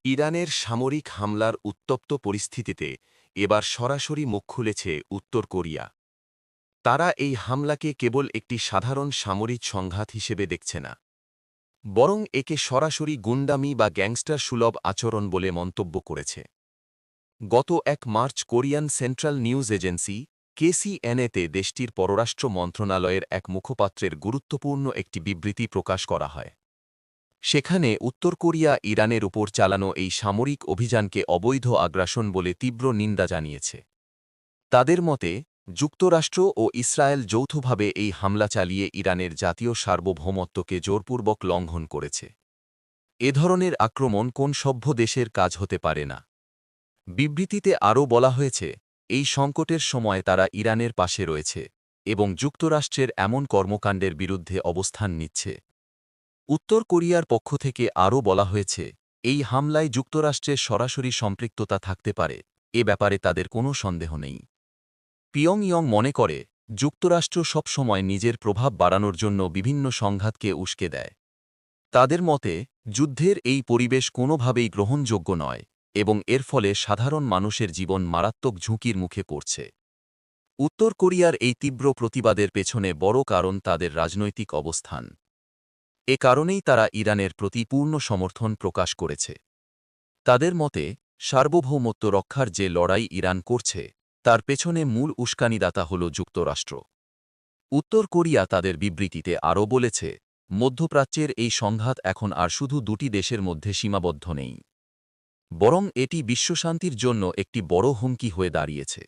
ইরানের সামরিক হামলার উত্তপ্ত পরিস্থিতিতে এবার সরাসরি মুখ খুলেছে উত্তর কোরিয়া। তারা এই হামলাকে কেবল একটি সাধারণ সামরিক সংঘাত হিসেবে দেখছে না, বরং একে সরাসরি গুন্ডামি বা গ্যাংস্টার সুলভ আচরণ বলে মন্তব্য করেছে। গত ১ March Korean central news agency KCNA-তে দেশটির পররাষ্ট্র মন্ত্রণালয়ের এক মুখপাত্রের গুরুত্বপূর্ণ একটি বিবৃতি প্রকাশ করা হয়। সেখানে উত্তর কোরিয়া ইরানের উপর চালানো এই সামরিক অভিযানকে অবৈধ আগ্রাসন বলে তীব্র নিন্দা জানিয়েছে। তাদের মতে, যুক্তরাষ্ট্র ও ইসরায়েল যৌথভাবে এই হামলা চালিয়ে ইরানের জাতীয় সার্বভৌমত্বকে জোরপূর্বক লঙ্ঘন করেছে। এ ধরনের আক্রমণ কোন সভ্য দেশের কাজ হতে পারে না। বিবৃতিতে আরও বলা হয়েছে, এই সংকটের সময় তারা ইরানের পাশে রয়েছে এবং যুক্তরাষ্ট্রের এমন কর্মকাণ্ডের বিরুদ্ধে অবস্থান নিচ্ছে। উত্তর কোরিয়ার পক্ষ থেকে আরও বলা হয়েছে, এই হামলায় যুক্তরাষ্ট্রের সরাসরি সম্পৃক্ততা থাকতে পারে, এ ব্যাপারে তাদের কোনো সন্দেহ নেই। পিয়ংইয়ং মনে করে, যুক্তরাষ্ট্র সবসময় নিজের প্রভাব বাড়ানোর জন্য বিভিন্ন সংঘাতকে উস্কে দেয়। তাদের মতে, যুদ্ধের এই পরিবেশ কোনোভাবেই গ্রহণযোগ্য নয় এবং এর ফলে সাধারণ মানুষের জীবন মারাত্মক ঝুঁকির মুখে পড়ছে। উত্তর কোরিয়ার এই তীব্র প্রতিবাদের পেছনে বড় কারণ তাদের রাজনৈতিক অবস্থান। এ কারণেই তারা ইরানের প্রতি পূর্ণ সমর্থন প্রকাশ করেছে। তাদের মতে, সার্বভৌমত্ব রক্ষার যে লড়াই ইরান করছে, তার পেছনে মূল উস্কানিদাতা হল যুক্তরাষ্ট্র। উত্তর কোরিয়া তাদের বিবৃতিতে আরও বলেছে, মধ্যপ্রাচ্যের এই সংঘাত এখন আর শুধু দুটি দেশের মধ্যে সীমাবদ্ধ নেই, বরং এটি বিশ্বশান্তির জন্য একটি বড় হুমকি হয়ে দাঁড়িয়েছে।